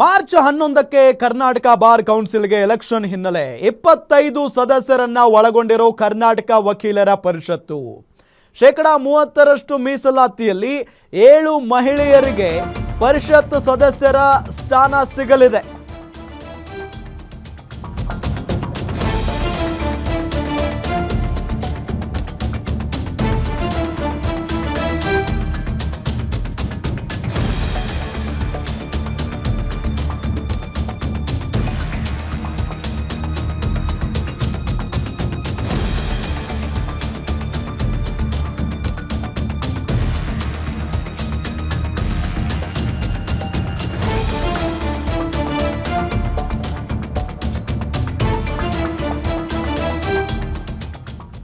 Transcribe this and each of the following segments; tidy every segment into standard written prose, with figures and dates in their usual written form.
March 11ಕ್ಕೆ Karnataka bar ಕೌನ್ಸಿಲ್ಗೆ election ಹಿನ್ನೆಲೆ 25 ಸದಸ್ಯರನ್ನ ಒಳಗೊಂಡಿರೋ ಕರ್ನಾಟಕ ವಕೀಲರ ಪರಿಷತ್ತು ಶೇಕಡಾ 30ರಷ್ಟು ಮೀಸಲಾತಿಯಲ್ಲಿ 7 ಮಹಿಳೆಯರಿಗೆ ಪರಿಷತ್ ಸದಸ್ಯರ ಸ್ಥಾನ ಸಿಗಲಿದೆ.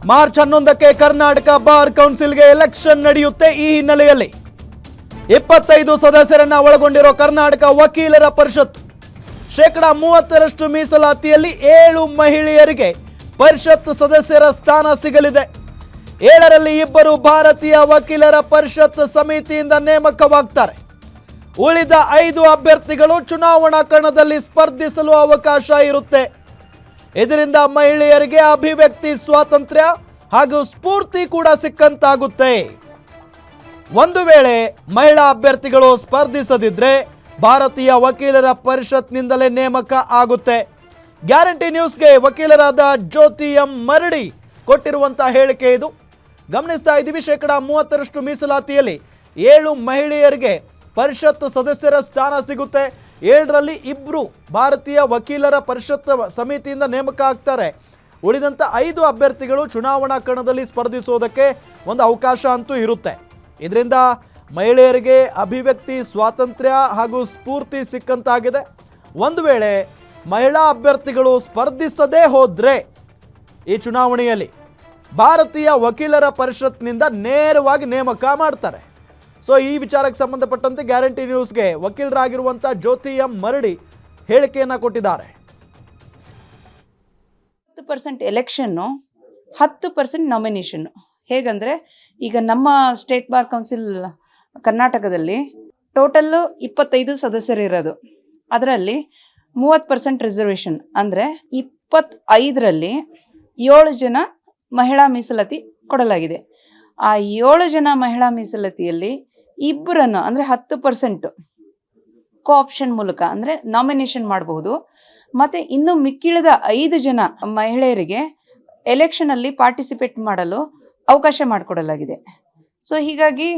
ಮಾರ್ಚ್ 11ಕ್ಕೆ ಕರ್ನಾಟಕ ಬಾರ್ ಕೌನ್ಸಿಲ್ಗೆ ಎಲೆಕ್ಷನ್ ನಡೆಯುತ್ತೆ. ಈ ಹಿನ್ನೆಲೆಯಲ್ಲಿ 25 ಸದಸ್ಯರನ್ನ ಒಳಗೊಂಡಿರೋ ಕರ್ನಾಟಕ ವಕೀಲರ ಪರಿಷತ್ ಶೇಕಡಾ 30ರಷ್ಟು ಮೀಸಲಾತಿಯಲ್ಲಿ 7 ಮಹಿಳೆಯರಿಗೆ ಪರಿಷತ್ ಸದಸ್ಯರ ಸ್ಥಾನ ಸಿಗಲಿದೆ. 7ರಲ್ಲಿ 2 ಭಾರತೀಯ ವಕೀಲರ ಪರಿಷತ್ ಸಮಿತಿಯಿಂದ ನೇಮಕವಾಗ್ತಾರೆ. ಉಳಿದ 5 ಅಭ್ಯರ್ಥಿಗಳು ಚುನಾವಣಾ ಕಣದಲ್ಲಿ ಸ್ಪರ್ಧಿಸಲು ಅವಕಾಶ ಇರುತ್ತೆ. ಇದರಿಂದ ಮಹಿಳೆಯರಿಗೆ ಅಭಿವ್ಯಕ್ತಿ ಸ್ವಾತಂತ್ರ್ಯ ಹಾಗೂ ಸ್ಫೂರ್ತಿ ಕೂಡ ಸಿಕ್ಕಂತಾಗುತ್ತೆ. ಒಂದು ವೇಳೆ ಮಹಿಳಾ ಅಭ್ಯರ್ಥಿಗಳು ಸ್ಪರ್ಧಿಸದಿದ್ರೆ ಭಾರತೀಯ ವಕೀಲರ ಪರಿಷತ್ನಿಂದಲೇ ನೇಮಕ ಆಗುತ್ತೆ. ಗ್ಯಾರಂಟಿ ನ್ಯೂಸ್ಗೆ ವಕೀಲರಾದ ಜ್ಯೋತಿ ಎಂ ಮರಡಿ ಕೊಟ್ಟಿರುವಂತಹ ಹೇಳಿಕೆ ಇದು. ಗಮನಿಸ್ತಾ ಇದ್ದೀವಿ, ಶೇಕಡಾ 30ರಷ್ಟು ಮೀಸಲಾತಿಯಲ್ಲಿ 7 ಮಹಿಳೆಯರಿಗೆ ಪರಿಷತ್ ಸದಸ್ಯರ ಸ್ಥಾನ ಸಿಗುತ್ತೆ. 7ರಲ್ಲಿ 2 ಭಾರತೀಯ ವಕೀಲರ ಪರಿಷತ್ ಸಮಿತಿಯಿಂದ ನೇಮಕ ಆಗ್ತಾರೆ. ಉಳಿದಂಥ 5 ಅಭ್ಯರ್ಥಿಗಳು ಚುನಾವಣಾ ಕಣದಲ್ಲಿ ಸ್ಪರ್ಧಿಸೋದಕ್ಕೆ ಒಂದು ಅವಕಾಶ ಅಂತೂ ಇರುತ್ತೆ. ಇದರಿಂದ ಮಹಿಳೆಯರಿಗೆ ಅಭಿವ್ಯಕ್ತಿ ಸ್ವಾತಂತ್ರ್ಯ ಹಾಗೂ ಸ್ಫೂರ್ತಿ ಸಿಕ್ಕಂತಾಗಿದೆ. ಒಂದು ವೇಳೆ ಮಹಿಳಾ ಅಭ್ಯರ್ಥಿಗಳು ಸ್ಪರ್ಧಿಸದೇ ಹೋದರೆ ಈ ಚುನಾವಣೆಯಲ್ಲಿ ಭಾರತೀಯ ವಕೀಲರ ಪರಿಷತ್ನಿಂದ ನೇರವಾಗಿ ನೇಮಕ ಮಾಡ್ತಾರೆ. ಸೊ ಈ ವಿಚಾರಕ್ಕೆ ಸಂಬಂಧಪಟ್ಟಂತೆ ಗ್ಯಾರಂಟಿ ನ್ಯೂಸ್ಗೆ ವಕೀಲರಾಗಿರುವಂಥ ಜ್ಯೋತಿ ಎಂ ಮರಡಿ ಹೇಳಿಕೆಯನ್ನು ಕೊಟ್ಟಿದ್ದಾರೆ. 10% ಎಲೆಕ್ಷನ್ನು, 10% ನಾಮಿನೇಷನ್ನು. ಹೇಗಂದರೆ, ಈಗ ನಮ್ಮ ಸ್ಟೇಟ್ ಬಾರ್ ಕೌನ್ಸಿಲ್ ಕರ್ನಾಟಕದಲ್ಲಿ ಟೋಟಲ್ಲು 25 ಸದಸ್ಯರಿರೋದು. ಅದರಲ್ಲಿ 30% ರಿಸರ್ವೇಷನ್, ಅಂದರೆ 25ರಲ್ಲಿ 7 ಜನ ಮಹಿಳಾ ಮೀಸಲಾತಿ ಕೊಡಲಾಗಿದೆ. ಆ 7 ಜನ ಮಹಿಳಾ ಮೀಸಲಾತಿಯಲ್ಲಿ 2 ಅಂದರೆ 10% ಕೋಆಪ್ಷನ್ ಮೂಲಕ ಅಂದರೆ ನಾಮಿನೇಷನ್ ಮಾಡಬಹುದು. ಮತ್ತು ಇನ್ನು ಮಿಕ್ಕಿಳಿದ 5 ಜನ ಮಹಿಳೆಯರಿಗೆ ಎಲೆಕ್ಷನಲ್ಲಿ ಪಾರ್ಟಿಸಿಪೇಟ್ ಮಾಡಲು ಅವಕಾಶ ಮಾಡಿಕೊಡಲಾಗಿದೆ. ಸೊ ಹೀಗಾಗಿ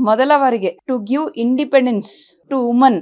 ಮೊದಲ ಬಾರಿಗೆ to give independence to woman